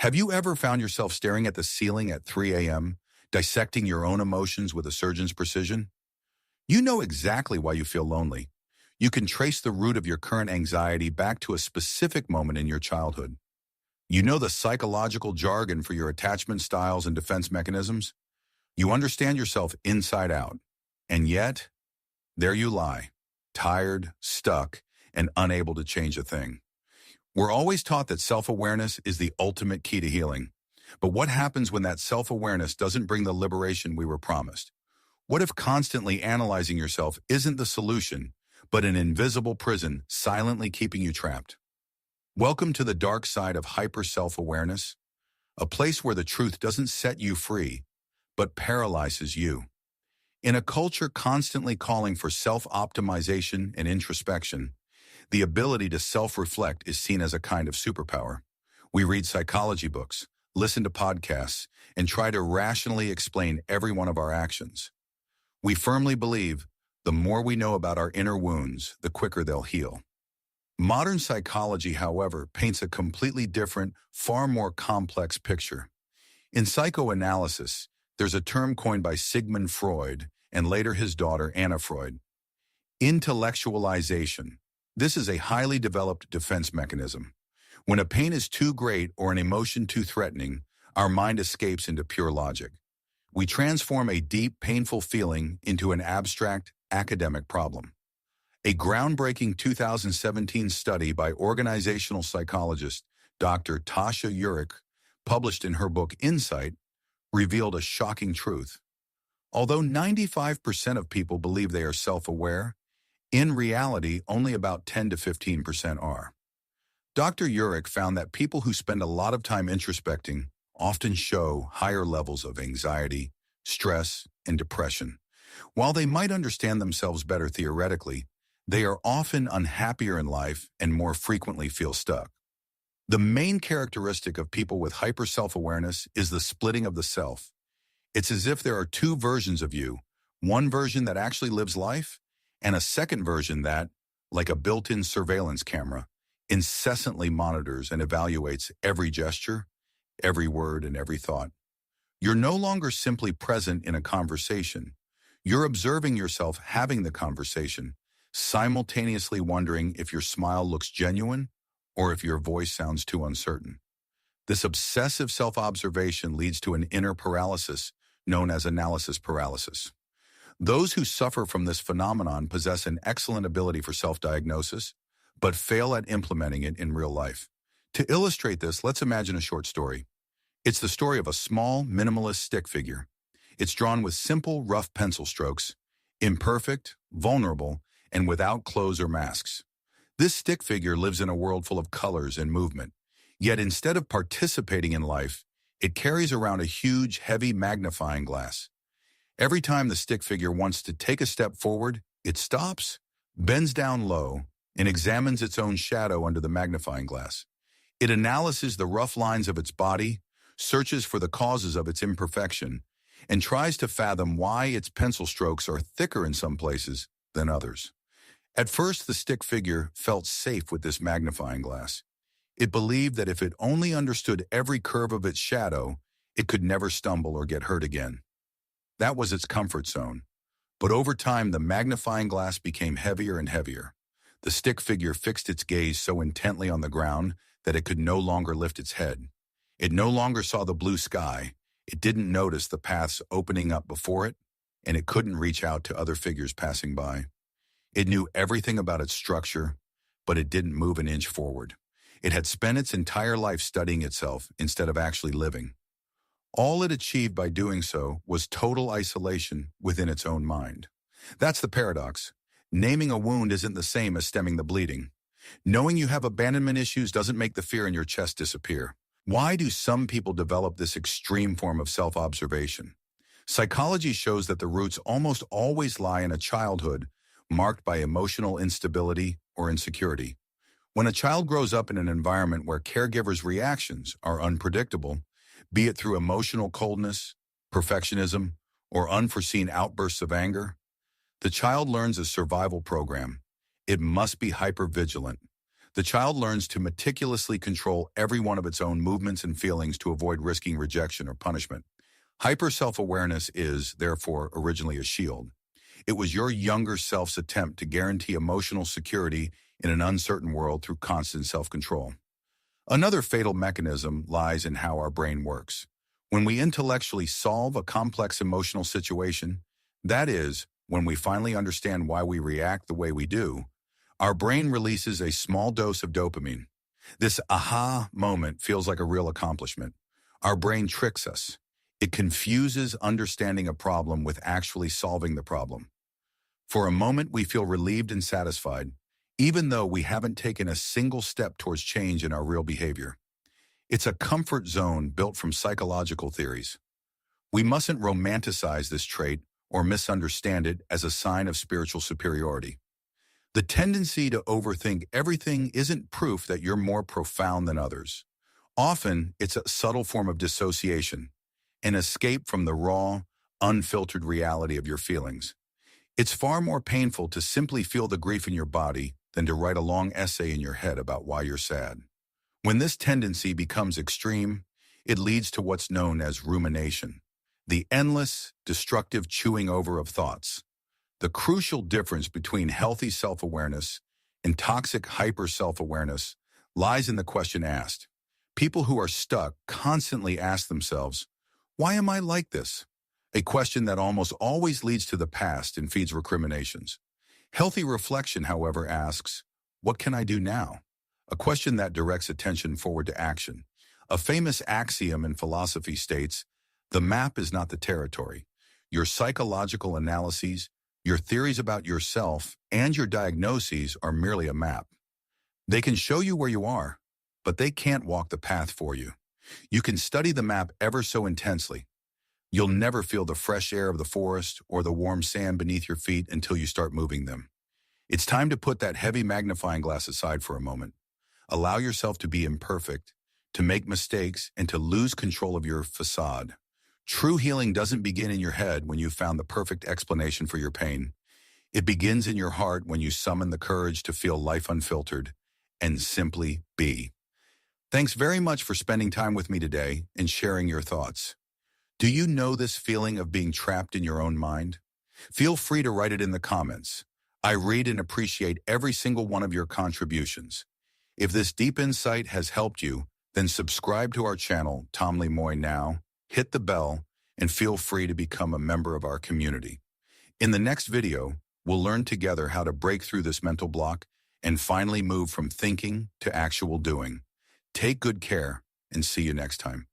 Have you ever found yourself staring at the ceiling at 3 a.m., dissecting your own emotions with a surgeon's precision? You know exactly why you feel lonely. You can trace the root of your current anxiety back to a specific moment in your childhood. You know the psychological jargon for your attachment styles and defense mechanisms. You understand yourself inside out. And yet, there you lie, tired, stuck, and unable to change a thing. We're always taught that self-awareness is the ultimate key to healing. But what happens when that self-awareness doesn't bring the liberation we were promised? What if constantly analyzing yourself isn't the solution, but an invisible prison silently keeping you trapped? Welcome to the dark side of hyper-self-awareness, a place where the truth doesn't set you free, but paralyzes you. In a culture constantly calling for self-optimization and introspection, the ability to self-reflect is seen as a kind of superpower. We read psychology books, listen to podcasts, and try to rationally explain every one of our actions. We firmly believe the more we know about our inner wounds, the quicker they'll heal. Modern psychology, however, paints a completely different, far more complex picture. In psychoanalysis, there's a term coined by Sigmund Freud and later his daughter Anna Freud: intellectualization. This is a highly developed defense mechanism. When a pain is too great or an emotion too threatening, our mind escapes into pure logic. We transform a deep, painful feeling into an abstract, academic problem. A groundbreaking 2017 study by organizational psychologist Dr. Tasha Eurich, published in her book Insight, revealed a shocking truth. Although 95% of people believe they are self-aware, in reality, only about 10 to 15% are. Dr. Eurich found that people who spend a lot of time introspecting often show higher levels of anxiety, stress, and depression. While they might understand themselves better theoretically, they are often unhappier in life and more frequently feel stuck. The main characteristic of people with hyper self-awareness is the splitting of the self. It's as if there are two versions of you, one version that actually lives life, and a second version that, like a built-in surveillance camera, incessantly monitors and evaluates every gesture, every word, and every thought. You're no longer simply present in a conversation. You're observing yourself having the conversation, simultaneously wondering if your smile looks genuine or if your voice sounds too uncertain. This obsessive self-observation leads to an inner paralysis known as analysis paralysis. Those who suffer from this phenomenon possess an excellent ability for self-diagnosis, but fail at implementing it in real life. To illustrate this, let's imagine a short story. It's the story of a small, minimalist stick figure. It's drawn with simple, rough pencil strokes, imperfect, vulnerable, and without clothes or masks. This stick figure lives in a world full of colors and movement. Yet instead of participating in life, it carries around a huge, heavy magnifying glass. Every time the stick figure wants to take a step forward, it stops, bends down low, and examines its own shadow under the magnifying glass. It analyzes the rough lines of its body, searches for the causes of its imperfection, and tries to fathom why its pencil strokes are thicker in some places than others. At first, the stick figure felt safe with this magnifying glass. It believed that if it only understood every curve of its shadow, it could never stumble or get hurt again. That was its comfort zone. But over time, the magnifying glass became heavier and heavier. The stick figure fixed its gaze so intently on the ground that it could no longer lift its head. It no longer saw the blue sky, it didn't notice the paths opening up before it, and it couldn't reach out to other figures passing by. It knew everything about its structure, but it didn't move an inch forward. It had spent its entire life studying itself instead of actually living. All it achieved by doing so was total isolation within its own mind. That's the paradox. Naming a wound isn't the same as stemming the bleeding. Knowing you have abandonment issues doesn't make the fear in your chest disappear. Why do some people develop this extreme form of self-observation? Psychology shows that the roots almost always lie in a childhood marked by emotional instability or insecurity. When a child grows up in an environment where caregivers' reactions are unpredictable, be it through emotional coldness, perfectionism, or unforeseen outbursts of anger, the child learns a survival program. It must be hypervigilant. The child learns to meticulously control every one of its own movements and feelings to avoid risking rejection or punishment. Hyper self-awareness is, therefore, originally a shield. It was your younger self's attempt to guarantee emotional security in an uncertain world through constant self-control. Another fatal mechanism lies in how our brain works. When we intellectually solve a complex emotional situation, that is, when we finally understand why we react the way we do, our brain releases a small dose of dopamine. This aha moment feels like a real accomplishment. Our brain tricks us. It confuses understanding a problem with actually solving the problem. For a moment, we feel relieved and satisfied, even though we haven't taken a single step towards change in our real behavior. It's a comfort zone built from psychological theories. We mustn't romanticize this trait or misunderstand it as a sign of spiritual superiority. The tendency to overthink everything isn't proof that you're more profound than others. Often, it's a subtle form of dissociation, an escape from the raw, unfiltered reality of your feelings. It's far more painful to simply feel the grief in your body than to write a long essay in your head about why you're sad. When this tendency becomes extreme, it leads to what's known as rumination, the endless, destructive chewing over of thoughts. The crucial difference between healthy self-awareness and toxic hyper-self-awareness lies in the question asked. People who are stuck constantly ask themselves, "Why am I like this?" A question that almost always leads to the past and feeds recriminations. Healthy reflection, however, asks, "What can I do now?" A question that directs attention forward to action. A famous axiom in philosophy states, "The map is not the territory." Your psychological analyses, your theories about yourself, and your diagnoses are merely a map. They can show you where you are, but they can't walk the path for you. You can study the map ever so intensely. You'll never feel the fresh air of the forest or the warm sand beneath your feet until you start moving them. It's time to put that heavy magnifying glass aside for a moment. Allow yourself to be imperfect, to make mistakes, and to lose control of your facade. True healing doesn't begin in your head when you've found the perfect explanation for your pain. It begins in your heart when you summon the courage to feel life unfiltered and simply be. Thanks very much for spending time with me today and sharing your thoughts. Do you know this feeling of being trapped in your own mind? Feel free to write it in the comments. I read and appreciate every single one of your contributions. If this deep insight has helped you, then subscribe to our channel, Tom Lee Moy now, hit the bell, and feel free to become a member of our community. In the next video, we'll learn together how to break through this mental block and finally move from thinking to actual doing. Take good care and see you next time.